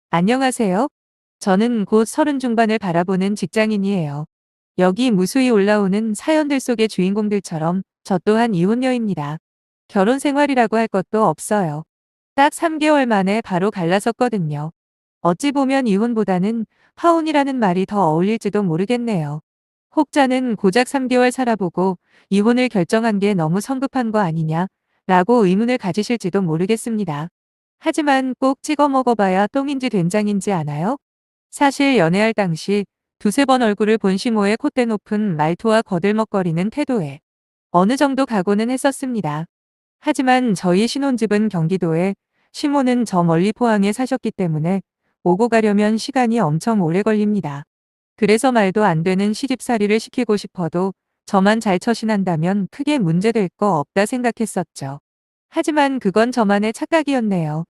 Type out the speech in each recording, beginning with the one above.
안녕하세요. 저는 곧 서른 중반을 바라보는 직장인이에요. 여기 무수히 올라오는 사연들 속의 주인공들처럼 저 또한 이혼녀입니다. 결혼 생활이라고 할 것도 없어요. 딱 3개월 만에 바로 갈라섰거든요. 어찌 보면 이혼보다는 파혼이라는 말이 더 어울릴지도 모르겠네요. 혹자는 고작 3개월 살아보고 이혼을 결정한 게 너무 성급한 거 아니냐 라고 의문을 가지실지도 모르겠습니다. 하지만 꼭 찍어 먹어봐야 똥인지 된장인지 아나요? 사실 연애할 당시 두세 번 얼굴을 본 시모의 콧대 높은 말투와 거들먹거리는 태도에 어느 정도 각오는 했었습니다. 하지만 저희 신혼집은 경기도에, 시모는 저 멀리 포항에 사셨기 때문에 오고 가려면 시간이 엄청 오래 걸립니다. 그래서 말도 안 되는 시집살이를 시키고 싶어도 저만 잘 처신한다면 크게 문제될 거 없다 생각했었죠. 하지만 그건 저만의 착각이었네요.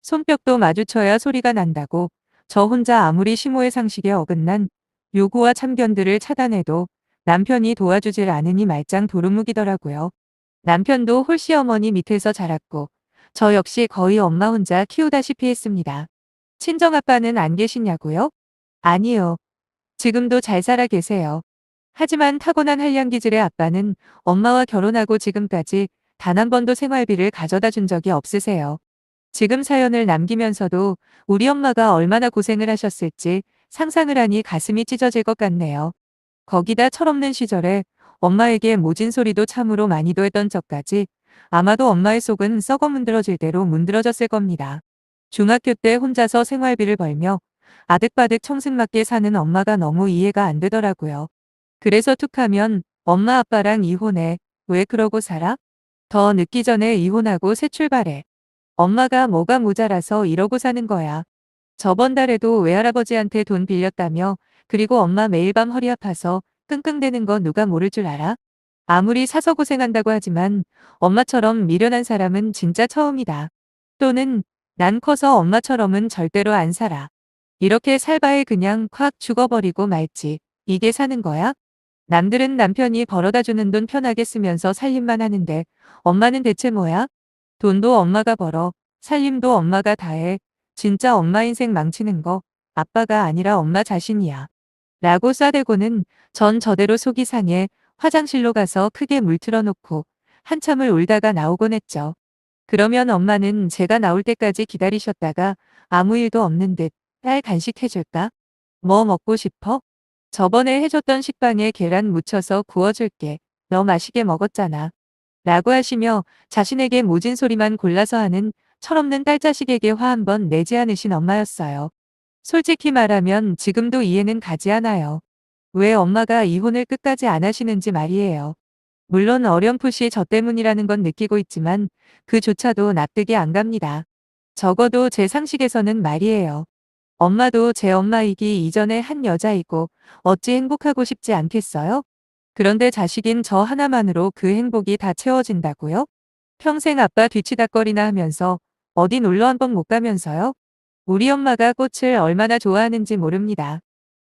손뼉도 마주쳐야 소리가 난다고 저 혼자 아무리 시모의 상식에 어긋난 요구와 참견들을 차단해도 남편이 도와주질 않으니 말짱 도루묵이더라고요. 남편도 홀씨 어머니 밑에서 자랐고 저 역시 거의 엄마 혼자 키우다시피 했습니다. 친정아빠는 안 계시냐고요? 아니요. 지금도 잘 살아 계세요. 하지만 타고난 한량기질의 아빠는 엄마와 결혼하고 지금까지 단 한 번도 생활비를 가져다 준 적이 없으세요. 지금 사연을 남기면서도 우리 엄마가 얼마나 고생을 하셨을지 상상을 하니 가슴이 찢어질 것 같네요. 거기다 철없는 시절에 엄마에게 모진 소리도 참으로 많이도 했던 적까지 아마도 엄마의 속은 썩어 문드러질 대로 문드러졌을 겁니다. 중학교 때 혼자서 생활비를 벌며 아득바득 청승맞게 사는 엄마가 너무 이해가 안 되더라고요. 그래서 툭하면 엄마 아빠랑 이혼해. 왜 그러고 살아? 더 늦기 전에 이혼하고 새 출발해. 엄마가 뭐가 모자라서 이러고 사는 거야. 저번 달에도 외할아버지한테 돈 빌렸다며. 그리고 엄마 매일 밤 허리 아파서 끙끙대는 거 누가 모를 줄 알아? 아무리 사서 고생한다고 하지만 엄마처럼 미련한 사람은 진짜 처음이다. 또는 난 커서 엄마처럼은 절대로 안 살아. 이렇게 살 바에 그냥 콱 죽어버리고 말지. 이게 사는 거야? 남들은 남편이 벌어다 주는 돈 편하게 쓰면서 살림만 하는데 엄마는 대체 뭐야? 돈도 엄마가 벌어. 살림도 엄마가 다 해. 진짜 엄마 인생 망치는 거 아빠가 아니라 엄마 자신이야. 라고 싸대고는 전 저대로 속이 상해 화장실로 가서 크게 물 틀어놓고 한참을 울다가 나오곤 했죠. 그러면 엄마는 제가 나올 때까지 기다리셨다가 아무 일도 없는 듯 딸 간식 해줄까? 뭐 먹고 싶어? 저번에 해줬던 식빵에 계란 묻혀서 구워줄게. 너 맛있게 먹었잖아. 라고 하시며 자신에게 모진 소리만 골라서 하는 철없는 딸자식에게 화 한 번 내지 않으신 엄마였어요. 솔직히 말하면 지금도 이해는 가지 않아요. 왜 엄마가 이혼을 끝까지 안 하시는지 말이에요. 물론 어렴풋이 저 때문이라는 건 느끼고 있지만 그조차도 납득이 안 갑니다. 적어도 제 상식에서는 말이에요. 엄마도 제 엄마이기 이전에 한 여자이고 어찌 행복하고 싶지 않겠어요? 그런데 자식인 저 하나만으로 그 행복이 다 채워진다고요? 평생 아빠 뒤치다꺼리나 하면서 어디 놀러 한 번 못 가면서요? 우리 엄마가 꽃을 얼마나 좋아하는지 모릅니다.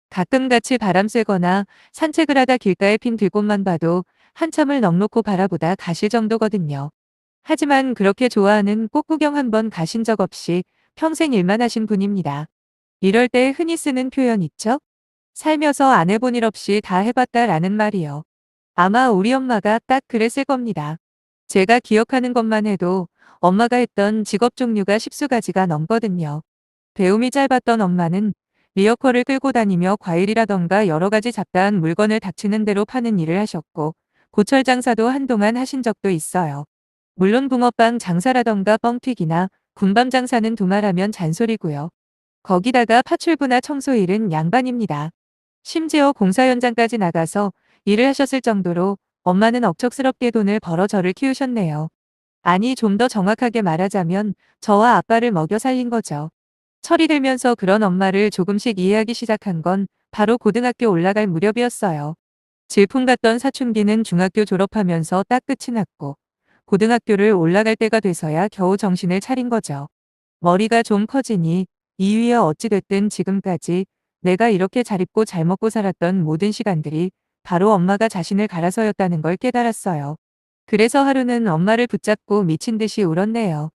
가끔 같이 바람 쐬거나 산책을 하다 길가에 핀 들꽃만 봐도 한참을 넋놓고 바라보다 가실 정도거든요. 하지만 그렇게 좋아하는 꽃 구경 한 번 가신 적 없이 평생 일만 하신 분입니다. 이럴 때 흔히 쓰는 표현 있죠? 살면서 안 해본 일 없이 다 해봤다라는 말이요. 아마 우리 엄마가 딱 그랬을 겁니다. 제가 기억하는 것만 해도 엄마가 했던 직업 종류가 10수가지가 넘거든요. 배움이 짧았던 엄마는 리어커를 끌고 다니며 과일이라던가 여러 가지 잡다한 물건을 닥치는 대로 파는 일을 하셨고 고철 장사도 한동안 하신 적도 있어요. 물론 붕어빵 장사라던가 뻥튀기나 군밤 장사는 두말하면 잔소리고요. 거기다가 파출부나 청소 일은 양반입니다. 심지어 공사 현장까지 나가서 일을 하셨을 정도로 엄마는 억척스럽게 돈을 벌어 저를 키우셨네요. 아니 좀 더 정확하게 말하자면 저와 아빠를 먹여 살린 거죠. 철이 들면서 그런 엄마를 조금씩 이해하기 시작한 건 바로 고등학교 올라갈 무렵이었어요. 질풍 같던 사춘기는 중학교 졸업하면서 딱 끝이 났고 고등학교를 올라갈 때가 돼서야 겨우 정신을 차린 거죠. 머리가 좀 커지니 이유야 어찌됐든 지금까지 내가 이렇게 잘 입고 잘 먹고 살았던 모든 시간들이 바로 엄마가 자신을 갈아서였다는 걸 깨달았어요. 그래서 하루는 엄마를 붙잡고 미친 듯이 울었네요.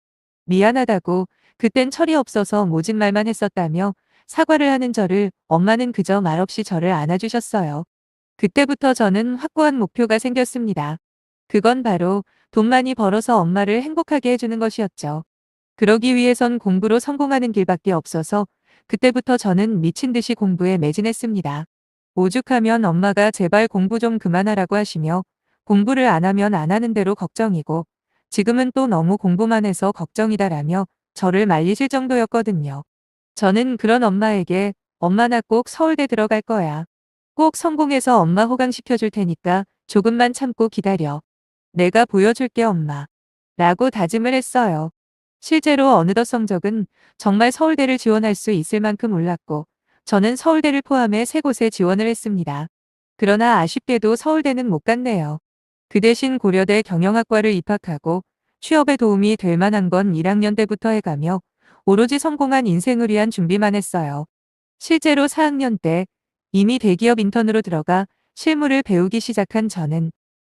미안하다고, 그땐 철이 없어서 모진 말만 했었다며 사과를 하는 저를 엄마는 그저 말없이 저를 안아주셨어요. 그때부터 저는 확고한 목표가 생겼습니다. 그건 바로 돈 많이 벌어서 엄마를 행복하게 해주는 것이었죠. 그러기 위해선 공부로 성공하는 길밖에 없어서 그때부터 저는 미친 듯이 공부에 매진했습니다. 오죽하면 엄마가 제발 공부 좀 그만하라고 하시며 공부를 안 하면 안 하는 대로 걱정이고 지금은 또 너무 공부만 해서 걱정이다라며 저를 말리실 정도였거든요. 저는 그런 엄마에게 엄마 나 꼭 서울대 들어갈 거야. 꼭 성공해서 엄마 호강시켜줄 테니까 조금만 참고 기다려. 내가 보여줄게 엄마. 라고 다짐을 했어요. 실제로 어느덧 성적은 정말 서울대를 지원할 수 있을 만큼 올랐고 저는 서울대를 포함해 3곳에 지원을 했습니다. 그러나 아쉽게도 서울대는 못 갔네요. 그 대신 고려대 경영학과를 입학하고 취업에 도움이 될 만한 건 1학년 때부터 해가며 오로지 성공한 인생을 위한 준비만 했어요. 실제로 4학년 때 이미 대기업 인턴으로 들어가 실무를 배우기 시작한 저는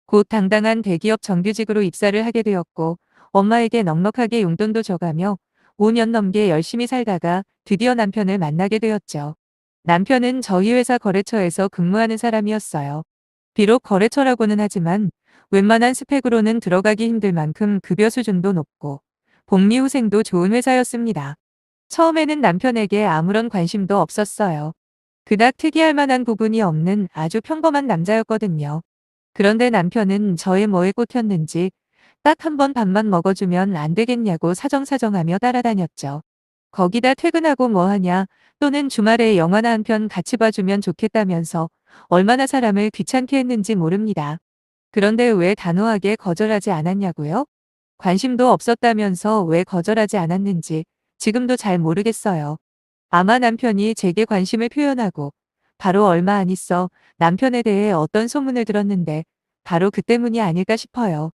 곧 당당한 대기업 정규직으로 입사를 하게 되었고 엄마에게 넉넉하게 용돈도 줘가며 5년 넘게 열심히 살다가 드디어 남편을 만나게 되었죠. 남편은 저희 회사 거래처에서 근무하는 사람이었어요. 비록 거래처라고는 하지만 웬만한 스펙으로는 들어가기 힘들 만큼 급여 수준도 높고 복리 후생도 좋은 회사였습니다. 처음에는 남편에게 아무런 관심도 없었어요. 그닥 특이할 만한 부분이 없는 아주 평범한 남자였거든요. 그런데 남편은 저의 뭐에 꽂혔는지 딱 한 번 밥만 먹어주면 안 되겠냐고 사정사정하며 따라다녔죠. 거기다 퇴근하고 뭐 하냐 또는 주말에 영화나 한 편 같이 봐주면 좋겠다면서 얼마나 사람을 귀찮게 했는지 모릅니다. 그런데 왜 단호하게 거절하지 않았냐고요? 관심도 없었다면서 왜 거절하지 않았는지 지금도 잘 모르겠어요. 아마 남편이 제게 관심을 표현하고 바로 얼마 안 있어 남편에 대해 어떤 소문을 들었는데 바로 그 때문이 아닐까 싶어요.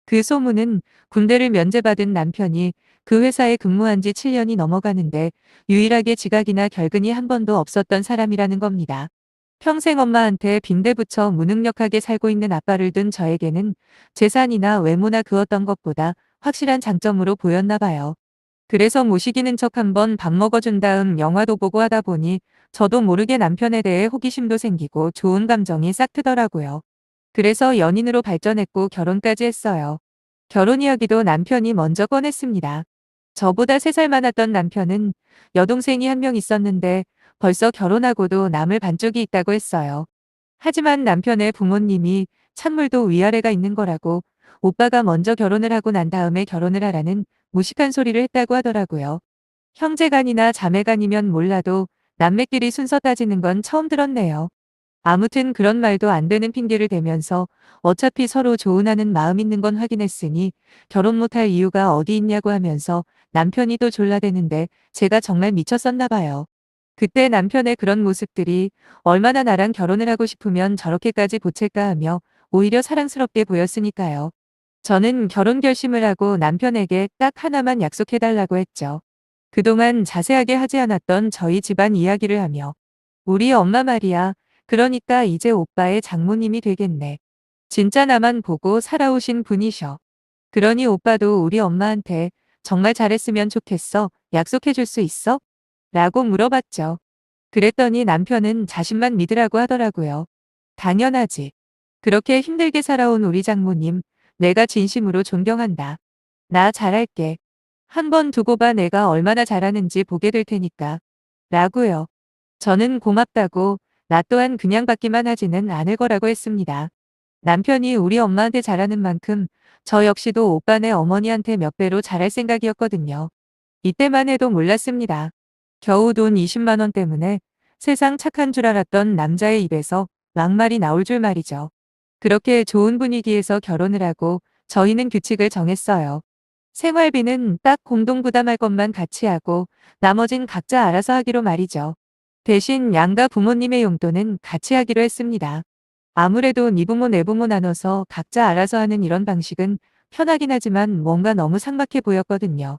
그 소문은 군대를 면제받은 남편이 그 회사에 근무한 지 7년이 넘어가는데 유일하게 지각이나 결근이 한 번도 없었던 사람이라는 겁니다. 평생 엄마한테 빈대부쳐 무능력하게 살고 있는 아빠를 둔 저에게는 재산이나 외모나 그 어떤 것보다 확실한 장점으로 보였나 봐요. 그래서 모시기는 척 한번 밥 먹어준 다음 영화도 보고 하다 보니 저도 모르게 남편에 대해 호기심도 생기고 좋은 감정이 싹 트더라고요. 그래서 연인으로 발전했고 결혼까지 했어요. 결혼 이야기도 남편이 먼저 꺼냈습니다. 저보다 3살 많았던 남편은 여동생이 한 명 있었는데 벌써 결혼하고도 남을 반쪽이 있다고 했어요. 하지만 남편의 부모님이 찬물도 위아래가 있는 거라고 오빠가 먼저 결혼을 하고 난 다음에 결혼을 하라는 무식한 소리를 했다고 하더라고요. 형제간이나 자매간이면 몰라도 남매끼리 순서 따지는 건 처음 들었네요. 아무튼 그런 말도 안 되는 핑계를 대면서 어차피 서로 조언하는 마음 있는 건 확인했으니 결혼 못할 이유가 어디 있냐고 하면서 남편이 또 졸라대는데 제가 정말 미쳤었나 봐요. 그때 남편의 그런 모습들이 얼마나 나랑 결혼을 하고 싶으면 저렇게까지 보챌까 하며 오히려 사랑스럽게 보였으니까요. 저는 결혼 결심을 하고 남편에게 딱 하나만 약속해달라고 했죠. 그동안 자세하게 하지 않았던 저희 집안 이야기를 하며 우리 엄마 말이야. 그러니까 이제 오빠의 장모님이 되겠네. 진짜 나만 보고 살아오신 분이셔. 그러니 오빠도 우리 엄마한테 정말 잘했으면 좋겠어. 약속해 줄 수 있어? 라고 물어봤죠. 그랬더니 남편은 자신만 믿으라고 하더라고요. 당연하지. 그렇게 힘들게 살아온 우리 장모님, 내가 진심으로 존경한다. 나 잘할게. 한번 두고 봐 내가 얼마나 잘하는지 보게 될 테니까. 라고요. 저는 고맙다고 나 또한 그냥 받기만 하지는 않을 거라고 했습니다. 남편이 우리 엄마한테 잘하는 만큼 저 역시도 오빠네 어머니한테 몇 배로 잘할 생각이었거든요. 이때만 해도 몰랐습니다. 겨우 돈 20만 원 때문에 세상 착한 줄 알았던 남자의 입에서 막말이 나올 줄 말이죠. 그렇게 좋은 분위기에서 결혼을 하고 저희는 규칙을 정했어요. 생활비는 딱 공동 부담할 것만 같이 하고 나머진 각자 알아서 하기로 말이죠. 대신 양가 부모님의 용돈은 같이 하기로 했습니다. 아무래도 네 부모 내 부모 나눠서 각자 알아서 하는 이런 방식은 편하긴 하지만 뭔가 너무 삭막해 보였거든요.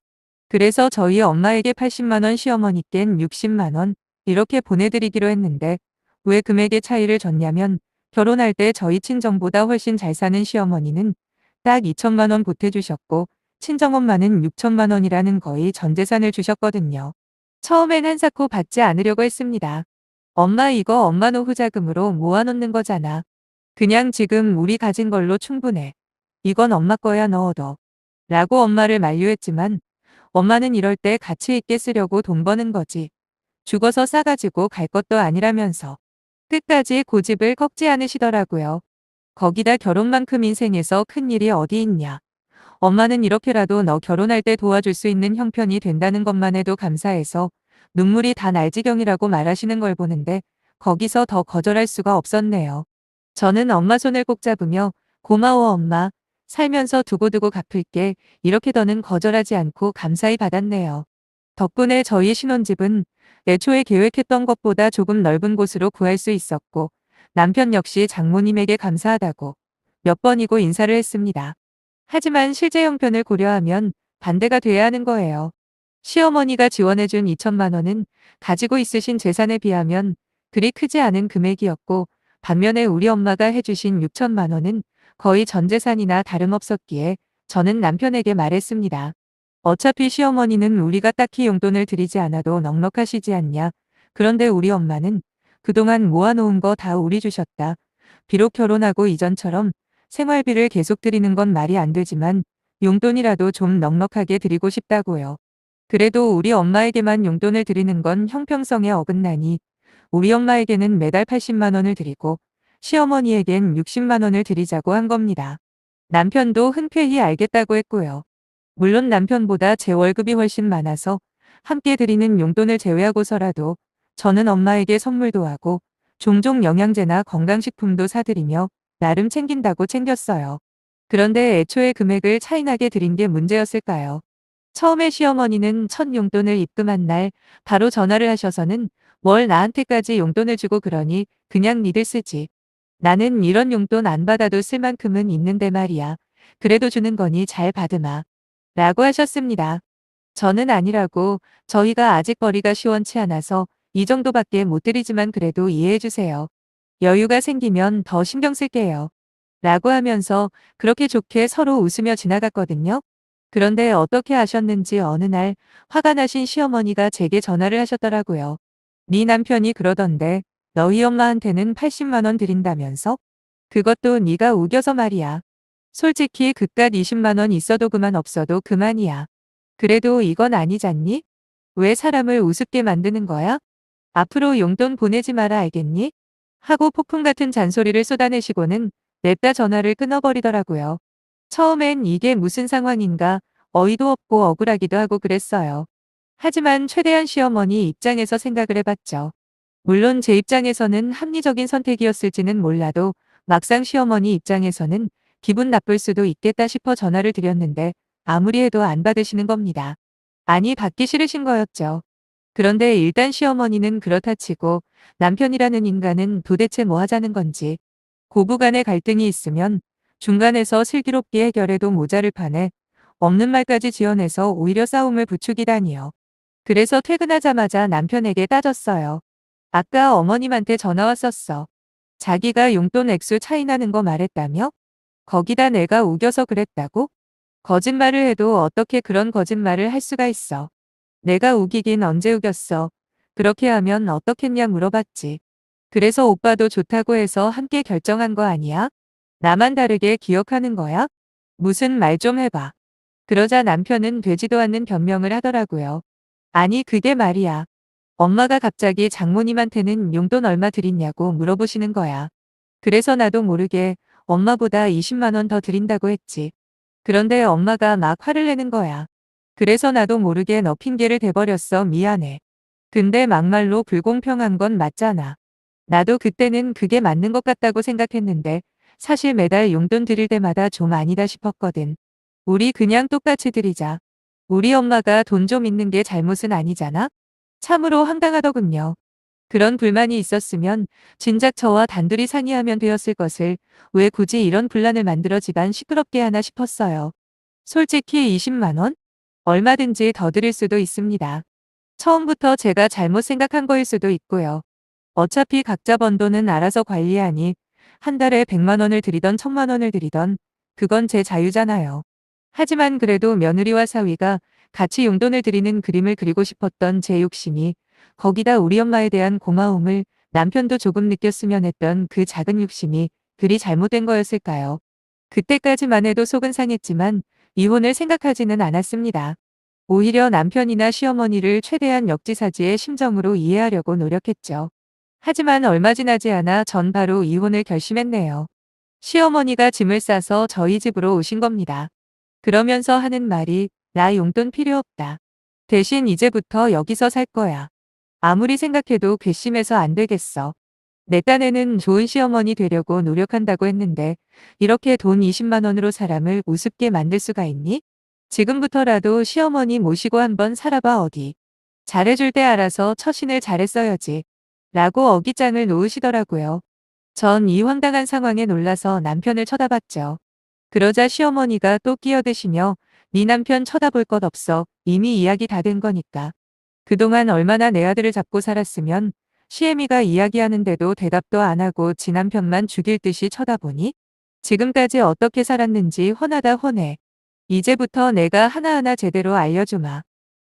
그래서 저희 엄마에게 80만 원 시어머니껜 60만 원 이렇게 보내드리기로 했는데 왜 금액의 차이를 줬냐면 결혼할 때 저희 친정보다 훨씬 잘 사는 시어머니는 딱 2천만 원 보태주셨고 친정엄마는 6천만 원이라는 거의 전 재산을 주셨거든요. 처음엔 한사코 받지 않으려고 했습니다. 엄마 이거 엄마 노후 자금으로 모아놓는 거잖아. 그냥 지금 우리 가진 걸로 충분해. 이건 엄마 거야 넣어둬. 라고 엄마를 만류했지만 엄마는 이럴 때 가치 있게 쓰려고 돈 버는 거지. 죽어서 싸가지고 갈 것도 아니라면서. 끝까지 고집을 꺾지 않으시더라고요. 거기다 결혼만큼 인생에서 큰 일이 어디 있냐. 엄마는 이렇게라도 너 결혼할 때 도와줄 수 있는 형편이 된다는 것만 해도 감사해서 눈물이 다 날 지경이라고 말하시는 걸 보는데 거기서 더 거절할 수가 없었네요. 저는 엄마 손을 꼭 잡으며 고마워 엄마. 살면서 두고두고 갚을게. 이렇게 더는 거절하지 않고 감사히 받았네요. 덕분에 저희 신혼집은 애초에 계획했던 것보다 조금 넓은 곳으로 구할 수 있었고 남편 역시 장모님에게 감사하다고 몇 번이고 인사를 했습니다. 하지만 실제 형편을 고려하면 반대가 돼야 하는 거예요. 시어머니가 지원해준 2천만 원은 가지고 있으신 재산에 비하면 그리 크지 않은 금액이었고 반면에 우리 엄마가 해주신 6천만 원은 거의 전 재산이나 다름없었기에 저는 남편에게 말했습니다. 어차피 시어머니는 우리가 딱히 용돈을 드리지 않아도 넉넉하시지 않냐. 그런데 우리 엄마는 그동안 모아놓은 거 다 우리 주셨다. 비록 결혼하고 이전처럼 생활비를 계속 드리는 건 말이 안 되지만 용돈이라도 좀 넉넉하게 드리고 싶다고요. 그래도 우리 엄마에게만 용돈을 드리는 건 형평성에 어긋나니 우리 엄마에게는 매달 80만 원을 드리고 시어머니에겐 60만 원을 드리자고 한 겁니다. 남편도 흔쾌히 알겠다고 했고요. 물론 남편보다 제 월급이 훨씬 많아서 함께 드리는 용돈을 제외하고서라도 저는 엄마에게 선물도 하고 종종 영양제나 건강식품도 사드리며 나름 챙긴다고 챙겼어요. 그런데 애초에 금액을 차이나게 드린 게 문제였을까요? 처음에 시어머니는 첫 용돈을 입금한 날 바로 전화를 하셔서는 뭘 나한테까지 용돈을 주고 그러니 그냥 니들 쓰지. 나는 이런 용돈 안 받아도 쓸 만큼은 있는데 말이야. 그래도 주는 거니 잘 받으마. 라고 하셨습니다. 저는 아니라고 저희가 아직 벌이가 시원치 않아서 이 정도밖에 못 드리지만 그래도 이해해 주세요. 여유가 생기면 더 신경 쓸게요. 라고 하면서 그렇게 좋게 서로 웃으며 지나갔거든요. 그런데 어떻게 아셨는지 어느 날 화가 나신 시어머니가 제게 전화를 하셨더라고요. 네 남편이 그러던데 너희 엄마한테는 80만 원 드린다면서? 그것도 네가 우겨서 말이야. 솔직히 그깟 20만 원 있어도 그만 없어도 그만이야. 그래도 이건 아니잖니? 왜 사람을 우습게 만드는 거야? 앞으로 용돈 보내지 마라 알겠니? 하고 폭풍 같은 잔소리를 쏟아내시고는 냅다 전화를 끊어버리더라고요. 처음엔 이게 무슨 상황인가 어이도 없고 억울하기도 하고 그랬어요. 하지만 최대한 시어머니 입장에서 생각을 해봤죠. 물론 제 입장에서는 합리적인 선택이었을지는 몰라도 막상 시어머니 입장에서는 기분 나쁠 수도 있겠다 싶어 전화를 드렸는데 아무리 해도 안 받으시는 겁니다. 아니 받기 싫으신 거였죠. 그런데 일단 시어머니는 그렇다 치고 남편이라는 인간은 도대체 뭐 하자는 건지 고부간의 갈등이 있으면 중간에서 슬기롭게 해결해도 모자를 파네 없는 말까지 지어내서 오히려 싸움을 부추기다니요. 그래서 퇴근하자마자 남편에게 따졌어요. 아까 어머님한테 전화 왔었어. 자기가 용돈 액수 차이 나는 거 말했다며? 거기다 내가 우겨서 그랬다고? 거짓말을 해도 어떻게 그런 거짓말을 할 수가 있어. 내가 우기긴 언제 우겼어. 그렇게 하면 어떻겠냐 물어봤지. 그래서 오빠도 좋다고 해서 함께 결정한 거 아니야? 나만 다르게 기억하는 거야? 무슨 말 좀 해봐. 그러자 남편은 되지도 않는 변명을 하더라고요. 아니 그게 말이야. 엄마가 갑자기 장모님한테는 용돈 얼마 드리냐고 물어보시는 거야. 그래서 나도 모르게 엄마보다 20만 원 더 드린다고 했지. 그런데 엄마가 막 화를 내는 거야. 그래서 나도 모르게 너 핑계를 대버렸어. 미안해. 근데 막말로 불공평한 건 맞잖아. 나도 그때는 그게 맞는 것 같다고 생각했는데 사실 매달 용돈 드릴 때마다 좀 아니다 싶었거든. 우리 그냥 똑같이 드리자. 우리 엄마가 돈 좀 있는 게 잘못은 아니잖아? 참으로 황당하더군요. 그런 불만이 있었으면 진작 저와 단둘이 상의하면 되었을 것을 왜 굳이 이런 분란을 만들어 집안 시끄럽게 하나 싶었어요. 솔직히 20만 원? 얼마든지 더 드릴 수도 있습니다. 처음부터 제가 잘못 생각한 거일 수도 있고요. 어차피 각자 번 돈은 알아서 관리하니 한 달에 100만 원을 드리던 1000만 원을 드리던 그건 제 자유잖아요. 하지만 그래도 며느리와 사위가 같이 용돈을 드리는 그림을 그리고 싶었던 제 욕심이, 거기다 우리 엄마에 대한 고마움을 남편도 조금 느꼈으면 했던 그 작은 욕심이 그리 잘못된 거였을까요? 그때까지만 해도 속은 상했지만 이혼을 생각하지는 않았습니다. 오히려 남편이나 시어머니를 최대한 역지사지의 심정으로 이해하려고 노력했죠. 하지만 얼마 지나지 않아 전 바로 이혼을 결심했네요. 시어머니가 짐을 싸서 저희 집으로 오신 겁니다. 그러면서 하는 말이 "나 용돈 필요 없다. 대신 이제부터 여기서 살 거야. 아무리 생각해도 괘씸해서 안 되겠어. 내 딴에는 좋은 시어머니 되려고 노력한다고 했는데 이렇게 돈 20만 원으로 사람을 우습게 만들 수가 있니? 지금부터라도 시어머니 모시고 한번 살아봐 어디. 잘해줄 때 알아서 처신을 잘했어야지." 라고 어깃장을 놓으시더라고요. 전 이 황당한 상황에 놀라서 남편을 쳐다봤죠. 그러자 시어머니가 또 끼어드시며 "네 남편 쳐다볼 것 없어. 이미 이야기 다 된 거니까. 그동안 얼마나 내 아들을 잡고 살았으면." 시애미가 이야기하는데도 대답도 안 하고 지 남편만 죽일 듯이 쳐다보니 지금까지 어떻게 살았는지 훤하다 훤해. 이제부터 내가 하나하나 제대로 알려주마.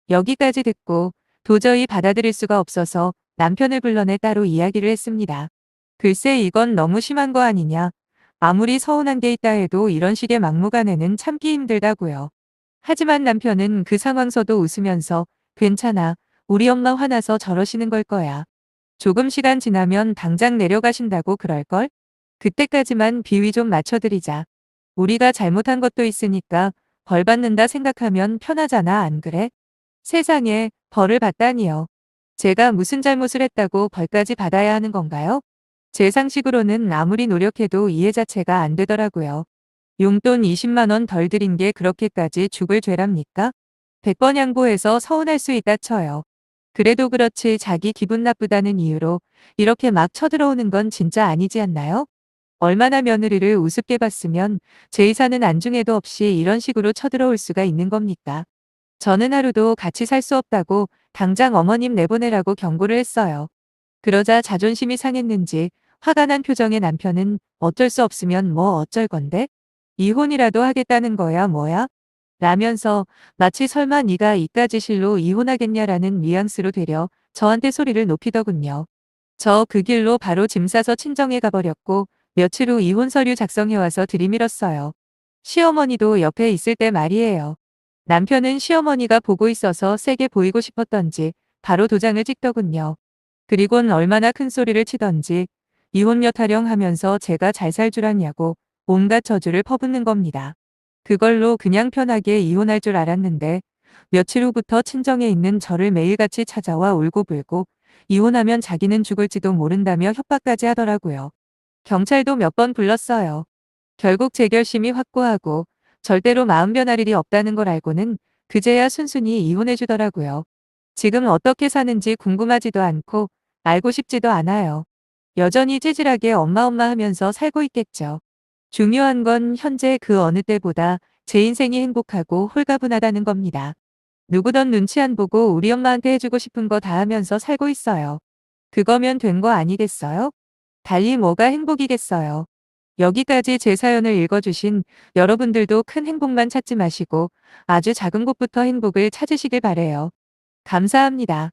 여기까지 듣고 도저히 받아들일 수가 없어서 남편을 불러내 따로 이야기를 했습니다. 글쎄 이건 너무 심한 거 아니냐. 아무리 서운한 게 있다 해도 이런 식의 막무가내는 참기 힘들다고요. 하지만 남편은 그 상황서도 웃으면서 "괜찮아. 우리 엄마 화나서 저러시는 걸 거야. 조금 시간 지나면 당장 내려가신다고 그럴걸? 그때까지만 비위 좀 맞춰드리자. 우리가 잘못한 것도 있으니까 벌 받는다 생각하면 편하잖아 안 그래?" 세상에 벌을 받다니요. 제가 무슨 잘못을 했다고 벌까지 받아야 하는 건가요? 제 상식으로는 아무리 노력해도 이해 자체가 안 되더라고요. 용돈 20만 원 덜 드린 게 그렇게까지 죽을 죄랍니까? 100번 양보해서 서운할 수 있다 쳐요. 그래도 그렇지 자기 기분 나쁘다는 이유로 이렇게 막 쳐들어오는 건 진짜 아니지 않나요? 얼마나 며느리를 우습게 봤으면 제의사는 안중에도 없이 이런 식으로 쳐들어올 수가 있는 겁니까? 저는 하루도 같이 살 수 없다고 당장 어머님 내보내라고 경고를 했어요. 그러자 자존심이 상했는지 화가 난 표정의 남편은 "어쩔 수 없으면 뭐 어쩔 건데? 이혼이라도 하겠다는 거야 뭐야?" 라면서 마치 설마 네가 이까지 실로 이혼하겠냐라는 뉘앙스로 되려 저한테 소리를 높이더군요. 저 그 길로 바로 짐 싸서 친정에 가버렸고 며칠 후 이혼 서류 작성해와서 들이밀었어요. 시어머니도 옆에 있을 때 말이에요. 남편은 시어머니가 보고 있어서 세게 보이고 싶었던지 바로 도장을 찍더군요. 그리곤 얼마나 큰 소리를 치던지 "이혼녀 타령하면서 제가 잘 살 줄 아냐고" 온갖 저주를 퍼붓는 겁니다. 그걸로 그냥 편하게 이혼할 줄 알았는데 며칠 후부터 친정에 있는 저를 매일같이 찾아와 울고불고 이혼하면 자기는 죽을지도 모른다며 협박까지 하더라고요. 경찰도 몇 번 불렀어요. 결국 제 결심이 확고하고 절대로 마음 변할 일이 없다는 걸 알고는 그제야 순순히 이혼해 주더라고요. 지금 어떻게 사는지 궁금하지도 않고 알고 싶지도 않아요. 여전히 찌질하게 엄마 엄마 하면서 살고 있겠죠. 중요한 건 현재 그 어느 때보다 제 인생이 행복하고 홀가분하다는 겁니다. 누구던 눈치 안 보고 우리 엄마한테 해주고 싶은 거 다 하면서 살고 있어요. 그거면 된 거 아니겠어요? 달리 뭐가 행복이겠어요. 여기까지 제 사연을 읽어주신 여러분들도 큰 행복만 찾지 마시고 아주 작은 곳부터 행복을 찾으시길 바래요. 감사합니다.